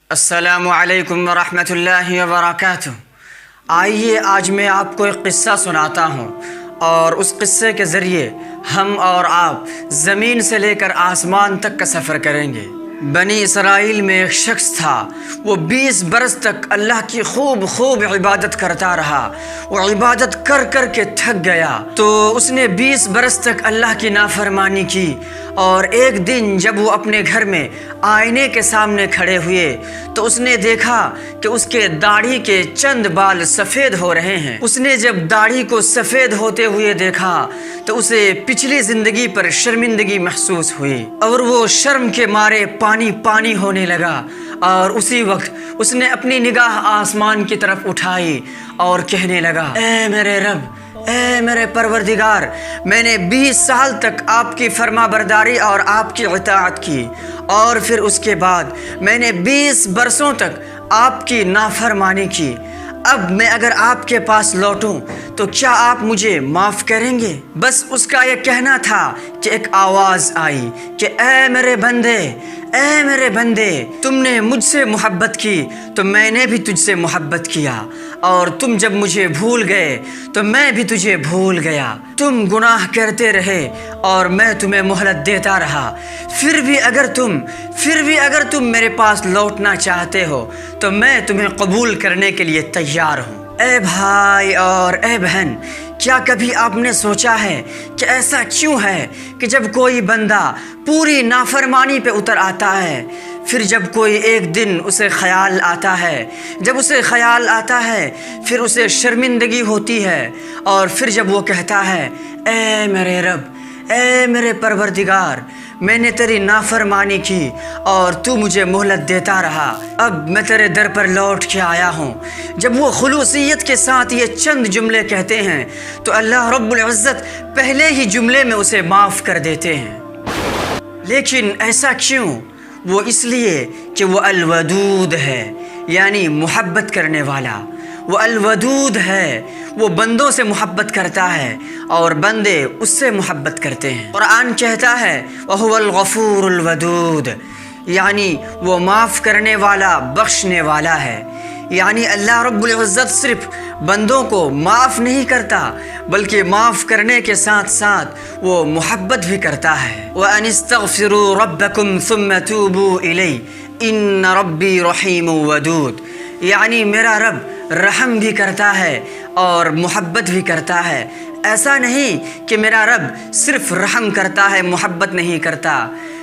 السلام علیکم ورحمatullahi وبرکاتہ۔ آئیے آج میں آپ کو ایک قصہ سناتا ہوں اور اس قصے کے ذریعے ہم اور آپ زمین سے لے کر آسمان تک کا سفر کریں گے۔ بنی اسرائیل میں ایک شخص تھا، وہ 20 برس تک اللہ کی خوب عبادت کرتا رہا۔ وہ عبادت کر کر کے تھک گیا تو اس نے 20 برس تک اللہ کی نافرمانی کی، اور ایک دن جب وہ اپنے گھر میں آئینے کے سامنے کھڑے ہوئے تو اس نے دیکھا کہ اس کے داڑھی کے چند بال سفید ہو رہے ہیں۔ اس نے جب داڑھی کو سفید ہوتے ہوئے دیکھا تو اسے پچھلی زندگی پر شرمندگی محسوس ہوئی اور وہ شرم کے مارے پانی ہونے لگا، اور اسی وقت اس نے اپنی نگاہ آسمان کی طرف اٹھائی اور کہنے لگا، اے میرے رب، اے میرے پروردگار، میں نے 20 سال تک آپ کی فرما برداری اور آپ کی اطاعت کی، اور پھر اس کے بعد میں نے 20 برسوں تک آپ کی نافرمانی کی۔ اب میں اگر آپ کے پاس لوٹوں تو کیا آپ مجھے معاف کریں گے؟ بس اس کا یہ کہنا تھا کہ ایک آواز آئی کہ اے میرے بندے، اے میرے بندے، تم نے مجھ سے محبت کی تو میں نے بھی تجھ سے محبت کیا، اور تم جب مجھے بھول گئے تو میں بھی تجھے بھول گیا۔ تم گناہ کرتے رہے اور میں تمہیں مہلت دیتا رہا، پھر بھی اگر تم میرے پاس لوٹنا چاہتے ہو تو میں تمہیں قبول کرنے کے لیے تیار ہوں۔ اے بھائی اور اے بہن، کیا کبھی آپ نے سوچا ہے کہ ایسا کیوں ہے کہ جب کوئی بندہ پوری نافرمانی پہ اتر آتا ہے، پھر جب کوئی ایک دن اسے خیال آتا ہے، پھر اسے شرمندگی ہوتی ہے، اور پھر جب وہ کہتا ہے، اے میرے رب، اے میرے پروردگار، میں نے تیری نافرمانی کی اور تو مجھے مہلت دیتا رہا، اب میں تیرے در پر لوٹ کے آیا ہوں۔ جب وہ خلوصیت کے ساتھ یہ چند جملے کہتے ہیں تو اللہ رب العزت پہلے ہی جملے میں اسے معاف کر دیتے ہیں۔ لیکن ایسا کیوں؟ وہ اس لیے کہ وہ الودود ہے، یعنی محبت کرنے والا۔ وہ الودود ہے، وہ بندوں سے محبت کرتا ہے اور بندے اس سے محبت کرتے ہیں۔ قرآن کہتا ہے وَهُوَ الْغَفُورُ الْوَدُودُ، یعنی وہ معاف کرنے والا، بخشنے والا ہے۔ یعنی اللہ رب العزت صرف بندوں کو معاف نہیں کرتا بلکہ معاف کرنے کے ساتھ ساتھ وہ محبت بھی کرتا ہے۔ وَأَنِ اسْتَغْفِرُوا رَبَّكُمْ ثُمَّ تُوبُوا إِلَيْهِ إِنَّ رَبِّي رَحِيمٌ وَدُودٌ، یعنی میرا رب رحم بھی کرتا ہے اور محبت بھی کرتا ہے۔ ایسا نہیں کہ میرا رب صرف رحم کرتا ہے، محبت نہیں کرتا،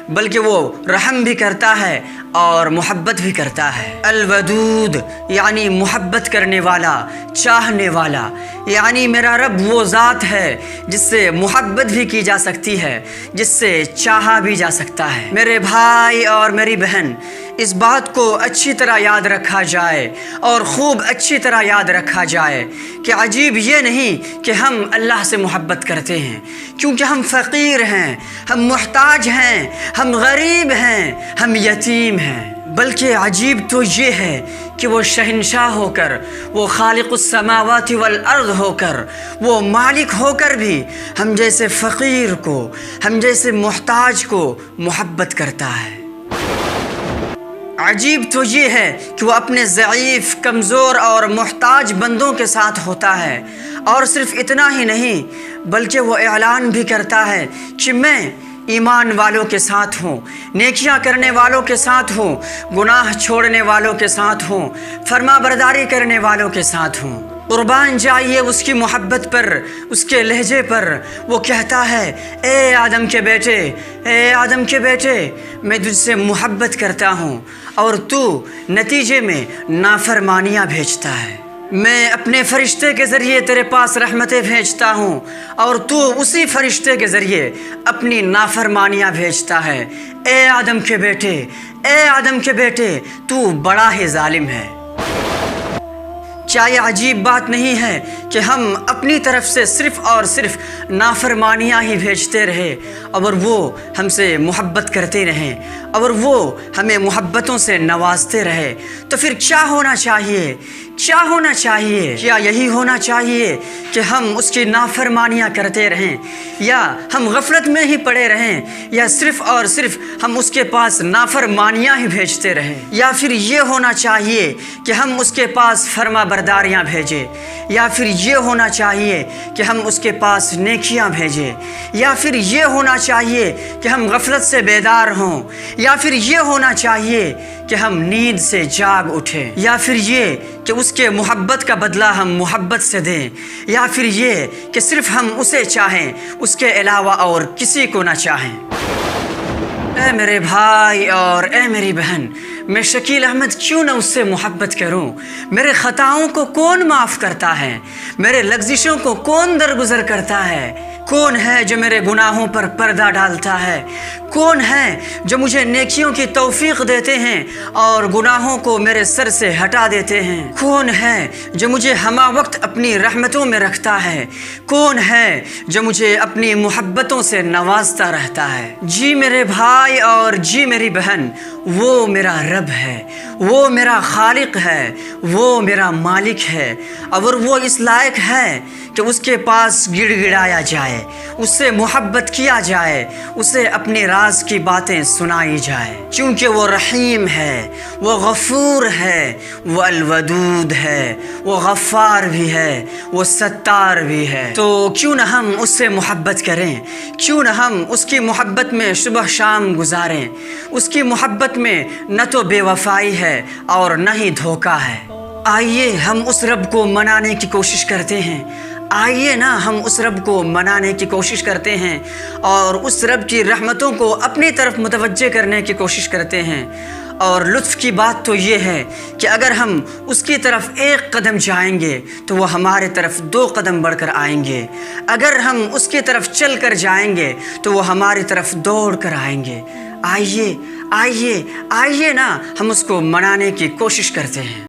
بلکہ وہ رحم بھی کرتا ہے اور محبت بھی کرتا ہے۔ الودود یعنی محبت کرنے والا، چاہنے والا، یعنی میرا رب وہ ذات ہے جس سے محبت بھی کی جا سکتی ہے، جس سے چاہا بھی جا سکتا ہے۔ میرے بھائی اور میری بہن، اس بات کو اچھی طرح یاد رکھا جائے اور خوب اچھی طرح یاد رکھا جائے کہ عجیب یہ نہیں کہ ہم اللہ سے محبت کرتے ہیں کیونکہ ہم فقیر ہیں، ہم محتاج ہیں، ہم غریب ہیں، ہم یتیم ہیں، بلکہ عجیب تو یہ ہے کہ وہ شہنشاہ ہو کر، وہ خالق السماوات والارض ہو کر، وہ مالک ہو کر بھی ہم جیسے فقیر کو، ہم جیسے محتاج کو محبت کرتا ہے۔ عجیب تو یہ ہے کہ وہ اپنے ضعیف، کمزور اور محتاج بندوں کے ساتھ ہوتا ہے، اور صرف اتنا ہی نہیں بلکہ وہ اعلان بھی کرتا ہے کہ میں ایمان والوں کے ساتھ ہوں، نیکیاں کرنے والوں کے ساتھ ہوں، گناہ چھوڑنے والوں کے ساتھ ہوں، فرما برداری کرنے والوں کے ساتھ ہوں۔ قربان جائیے اس کی محبت پر، اس کے لہجے پر۔ وہ کہتا ہے، اے آدم کے بیٹے، اے آدم کے بیٹے، میں تجھ سے محبت کرتا ہوں، اور تو نتیجے میں نافرمانیاں بھیجتا ہے۔ میں اپنے فرشتے کے ذریعے تیرے پاس رحمتیں بھیجتا ہوں، اور تو اسی فرشتے کے ذریعے اپنی نافرمانیاں بھیجتا ہے۔ اے آدم کے بیٹے، اے آدم کے بیٹے، تو بڑا ہی ظالم ہے۔ کیا یہ عجیب بات نہیں ہے کہ ہم اپنی طرف سے صرف اور صرف نافرمانیاں ہی بھیجتے رہے اور وہ ہم سے محبت کرتے رہیں اور وہ ہمیں محبتوں سے نوازتے رہے؟ تو پھر کیا ہونا چاہیے کیا ہونا چاہیے؟ کیا یہی ہونا چاہیے کہ ہم اس کی نافرمانیاں کرتے رہیں، یا ہم غفلت میں ہی پڑے رہیں، یا صرف اور صرف ہم اس کے پاس نافرمانیاں ہی بھیجتے رہیں؟ یا پھر یہ ہونا چاہیے کہ ہم اس کے پاس فرما برداریاں بھیجیں؟ یا پھر یہ ہونا چاہیے کہ ہم اس کے پاس نیکیاں بھیجیں؟ یا پھر یہ ہونا چاہیے کہ ہم غفلت سے بیدار ہوں؟ یا پھر یہ ہونا چاہیے کہ ہم نیند سے جاگ اٹھیں؟ یا پھر یہ کہ اس کے محبت کا بدلہ ہم محبت سے دیں؟ یا پھر یہ کہ صرف ہم اسے چاہیں، اس کے علاوہ اور کسی کو نہ چاہیں؟ اے میرے بھائی اور اے میری بہن، میں شکیل احمد کیوں نہ اس سے محبت کروں؟ میرے خطاؤں کو کون معاف کرتا ہے؟ میرے لغزشوں کو کون درگزر کرتا ہے؟ کون ہے جو میرے گناہوں پر پردہ ڈالتا ہے؟ کون ہے جو مجھے نیکیوں کی توفیق دیتے ہیں اور گناہوں کو میرے سر سے ہٹا دیتے ہیں؟ کون ہے جو مجھے ہمہ وقت اپنی رحمتوں میں رکھتا ہے؟ کون ہے جو مجھے اپنی محبتوں سے نوازتا رہتا ہے؟ جی میرے بھائی اور جی میری بہن، وہ میرا رب ہے، وہ میرا خالق ہے، وہ میرا مالک ہے، اور وہ اس لائق ہے کہ اس کے پاس گڑ گڑایا جائے، اس سے محبت کیا جائے، اسے اپنے راز کی باتیں سنائی جائے، کیونکہ وہ رحیم ہے، وہ غفور ہے، وہ الودود ہے، وہ غفار بھی ہے، وہ ستار بھی ہے۔ تو کیوں نہ ہم اس سے محبت کریں؟ کیوں نہ ہم اس کی محبت میں صبح شام گزاریں؟ اس کی محبت میں نہ تو بے وفائی ہے اور نہ ہی دھوکہ ہے۔ آئیے ہم اس رب کو منانے کی کوشش کرتے ہیں، آئیے نا ہم اس رب کو منانے کی کوشش کرتے ہیں اور اس رب کی رحمتوں کو اپنی طرف متوجہ کرنے کی کوشش کرتے ہیں۔ اور لطف کی بات تو یہ ہے کہ اگر ہم اس کی طرف ایک قدم جائیں گے تو وہ ہمارے طرف 2 قدم بڑھ کر آئیں گے، اگر ہم اس کی طرف چل کر جائیں گے تو وہ ہماری طرف دوڑ کر آئیں گے۔ آئیے آئیے آئیے نا ہم اس کو منانے کی کوشش کرتے ہیں۔